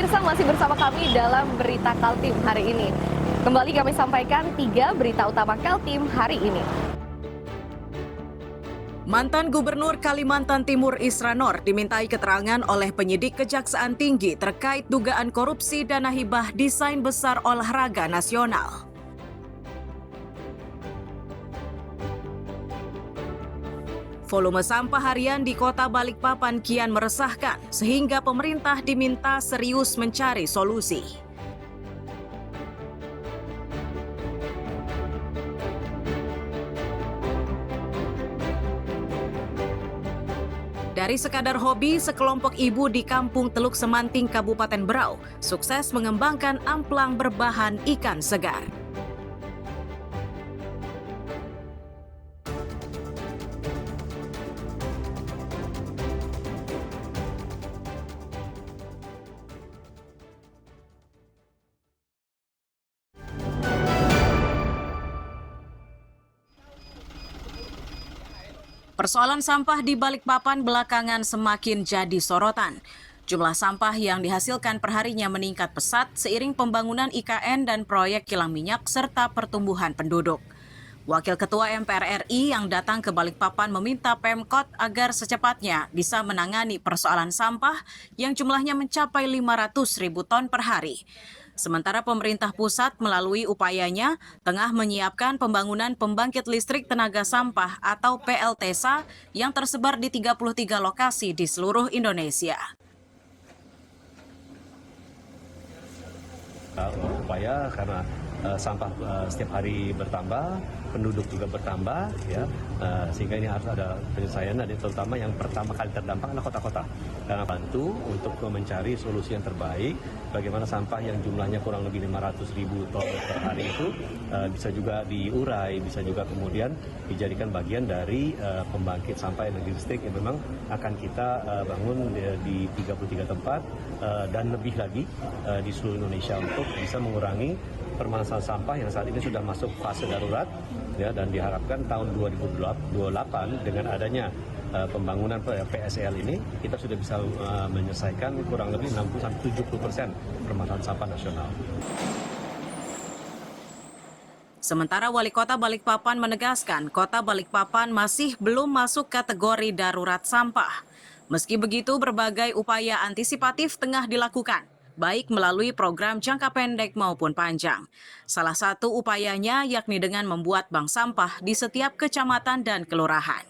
pemirsa masih bersama kami dalam Berita Kaltim hari ini. Kembali kami sampaikan 3 berita utama Kaltim hari ini. Mantan Gubernur Kalimantan Timur Isra Noor dimintai keterangan oleh penyidik Kejaksaan Tinggi terkait dugaan korupsi dana hibah desain besar olahraga nasional. Volume sampah harian di Kota Balikpapan kian meresahkan, sehingga pemerintah diminta serius mencari solusi. Dari sekadar hobi, sekelompok ibu di Kampung Teluk Semanting, Kabupaten Berau, sukses mengembangkan amplang berbahan ikan segar. Persoalan sampah di Balikpapan belakangan semakin jadi sorotan. Jumlah sampah yang dihasilkan perharinya meningkat pesat seiring pembangunan IKN dan proyek kilang minyak serta pertumbuhan penduduk. Wakil Ketua MPR RI yang datang ke Balikpapan meminta Pemkot agar secepatnya bisa menangani persoalan sampah yang jumlahnya mencapai 500.000 ton per hari. Sementara pemerintah pusat melalui upayanya tengah menyiapkan pembangunan pembangkit listrik tenaga sampah atau PLTSA yang tersebar di 33 lokasi di seluruh Indonesia. Upaya karena sampah setiap hari bertambah, penduduk juga bertambah, ya, sehingga ini harus ada penyelesaian. Terutama yang pertama kali terdampak adalah kota-kota. Karena bantu untuk mencari solusi yang terbaik, bagaimana sampah yang jumlahnya kurang lebih 500.000 ton per hari itu bisa juga diurai, bisa juga kemudian dijadikan bagian dari pembangkit sampah energi listrik yang memang akan kita bangun di 33 tempat dan lebih lagi di seluruh Indonesia untuk bisa mengurangi permasalahan sampah yang saat ini sudah masuk fase darurat, ya, dan diharapkan tahun 2028 dengan adanya pembangunan PSL ini kita sudah bisa menyelesaikan kurang lebih 60-70% permasalahan sampah nasional. Sementara Wali Kota Balikpapan menegaskan Kota Balikpapan masih belum masuk kategori darurat sampah. Meski begitu, berbagai upaya antisipatif tengah dilakukan, baik melalui program jangka pendek maupun panjang. Salah satu upayanya yakni dengan membuat bank sampah di setiap kecamatan dan kelurahan.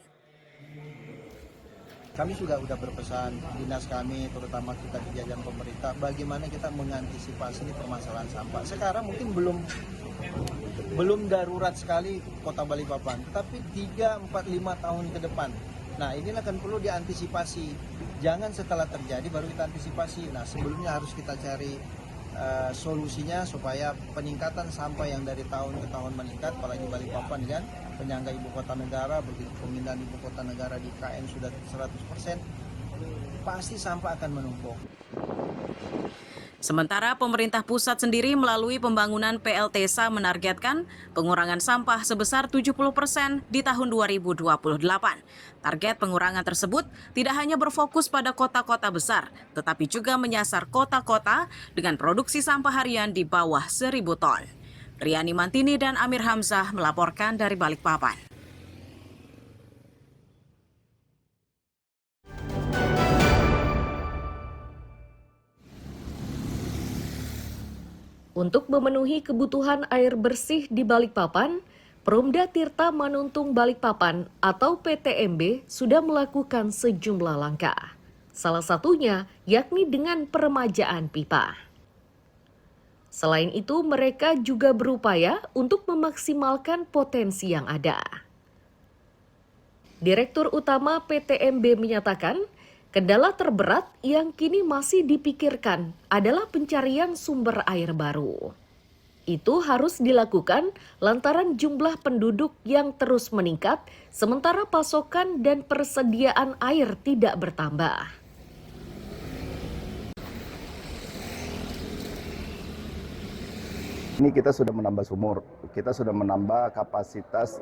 Kami sudah berpesan dinas kami, terutama kita di jajaran pemerintah, bagaimana kita mengantisipasi permasalahan sampah. Sekarang mungkin belum darurat sekali Kota Balikpapan, tapi 3, 4, 5 tahun ke depan. Nah, ini akan perlu diantisipasi. Jangan setelah terjadi baru kita antisipasi. Nah, sebelumnya harus kita cari solusinya supaya peningkatan sampah yang dari tahun ke tahun meningkat, apalagi Balikpapan kan penyangga ibu kota negara, begitu pemindahan ibu kota negara di IKN sudah 100%, pasti sampah akan menumpuk. Sementara pemerintah pusat sendiri melalui pembangunan PLTSA menargetkan pengurangan sampah sebesar 70% di tahun 2028. Target pengurangan tersebut tidak hanya berfokus pada kota-kota besar, tetapi juga menyasar kota-kota dengan produksi sampah harian di bawah 1.000 ton. Riani Mantini dan Amir Hamzah melaporkan dari Balikpapan. Untuk memenuhi kebutuhan air bersih di Balikpapan, Perumda Tirta Manuntung Balikpapan atau PTMB sudah melakukan sejumlah langkah. Salah satunya yakni dengan peremajaan pipa. Selain itu, mereka juga berupaya untuk memaksimalkan potensi yang ada. Direktur Utama PTMB menyatakan, kendala terberat yang kini masih dipikirkan adalah pencarian sumber air baru. Itu harus dilakukan lantaran jumlah penduduk yang terus meningkat, sementara pasokan dan persediaan air tidak bertambah. Ini kita sudah menambah sumur, kita sudah menambah kapasitas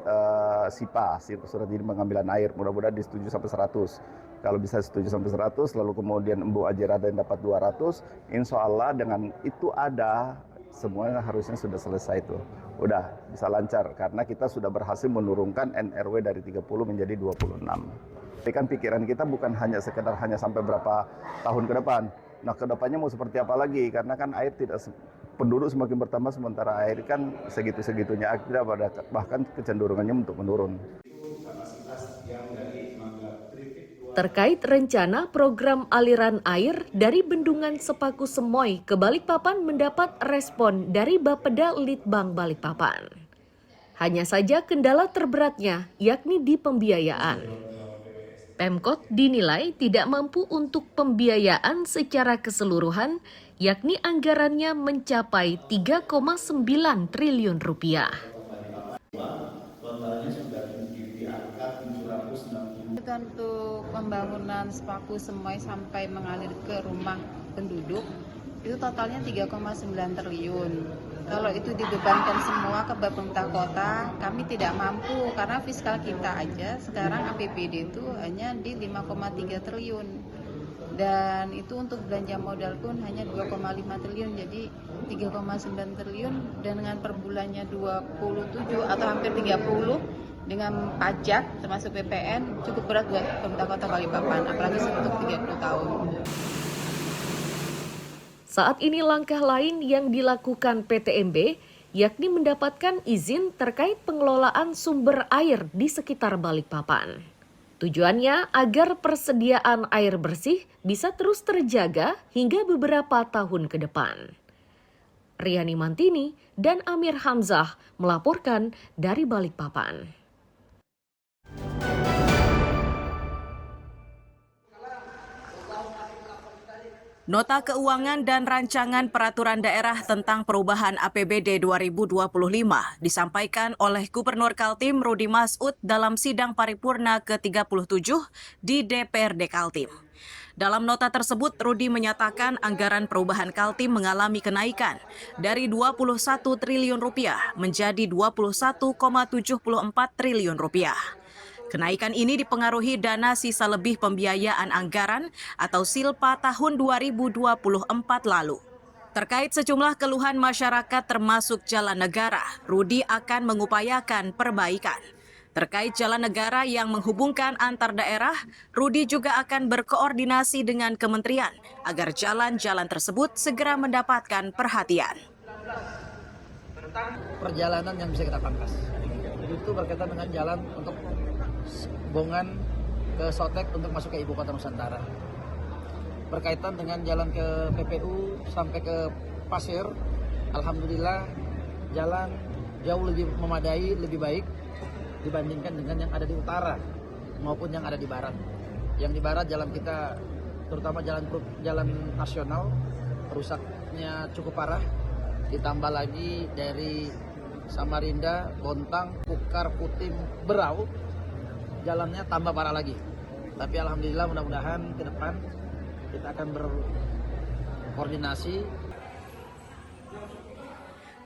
SIPA, surat izin pengambilan air, mudah-mudahan disetujui sampai 100. Kalau bisa setuju sampai 100, lalu kemudian Embu Aji Raden dapat 200, insya Allah dengan itu ada, semuanya harusnya sudah selesai tuh. Udah bisa lancar, karena kita sudah berhasil menurunkan NRW dari 30 menjadi 26. Tapi kan pikiran kita bukan hanya sekedar hanya sampai berapa tahun ke depan. Nah, ke depannya mau seperti apa lagi? Karena kan air tidak, penduduk semakin bertambah sementara air kan segitu-segitunya, bahkan kecenderungannya untuk menurun. Terkait rencana program aliran air dari Bendungan Sepaku Semoy ke Balikpapan mendapat respon dari Bapeda Litbang Balikpapan. Hanya saja kendala terberatnya yakni di pembiayaan. Pemkot dinilai tidak mampu untuk pembiayaan secara keseluruhan, yakni anggarannya mencapai 3,9 triliun rupiah. Itu untuk pembangunan Sepaku Semoy sampai mengalir ke rumah penduduk, itu totalnya 3,9 triliun. Kalau itu dibebankan semua ke pemerintah kota, kami tidak mampu karena fiskal kita aja sekarang APBD itu hanya di 5,3 triliun. Dan itu untuk belanja modal pun hanya 2,5 triliun, jadi 3,9 triliun dan dengan per bulannya 27 atau hampir 30 dengan pajak termasuk PPN cukup berat buat pemerintah kota Balikpapan, apalagi untuk 30 tahun. Saat ini langkah lain yang dilakukan PTMB yakni mendapatkan izin terkait pengelolaan sumber air di sekitar Balikpapan. Tujuannya agar persediaan air bersih bisa terus terjaga hingga beberapa tahun ke depan. Riani Mantini dan Amir Hamzah melaporkan dari Balikpapan. Nota Keuangan dan Rancangan Peraturan Daerah tentang Perubahan APBD 2025 disampaikan oleh Gubernur Kaltim Rudi Masud dalam sidang paripurna ke-37 di DPRD Kaltim. Dalam nota tersebut, Rudi menyatakan anggaran perubahan Kaltim mengalami kenaikan dari 21 triliun rupiah menjadi 21,74 triliun rupiah. Kenaikan ini dipengaruhi dana sisa lebih pembiayaan anggaran atau SILPA tahun 2024 lalu. Terkait sejumlah keluhan masyarakat termasuk jalan negara, Rudi akan mengupayakan perbaikan. Terkait jalan negara yang menghubungkan antar daerah, Rudi juga akan berkoordinasi dengan kementerian agar jalan-jalan tersebut segera mendapatkan perhatian. Perjalanan yang bisa kita pangkas, itu berkaitan dengan jalan untuk Bongan ke Sotek untuk masuk ke Ibu Kota Nusantara. Berkaitan dengan jalan ke PPU sampai ke Pasir, alhamdulillah jalan jauh lebih memadai, lebih baik dibandingkan dengan yang ada di utara maupun yang ada di barat. Yang di barat jalan kita, terutama jalan nasional, rusaknya cukup parah. Ditambah lagi dari Samarinda, Bontang, Pukar, Putim, Berau, jalannya tambah parah lagi. Tapi alhamdulillah mudah-mudahan ke depan kita akan berkoordinasi.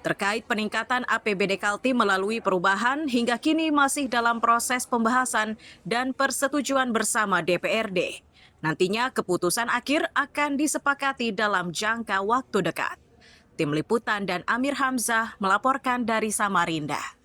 Terkait peningkatan APBD Kaltim melalui perubahan hingga kini masih dalam proses pembahasan dan persetujuan bersama DPRD. Nantinya keputusan akhir akan disepakati dalam jangka waktu dekat. Tim Liputan dan Amir Hamzah melaporkan dari Samarinda.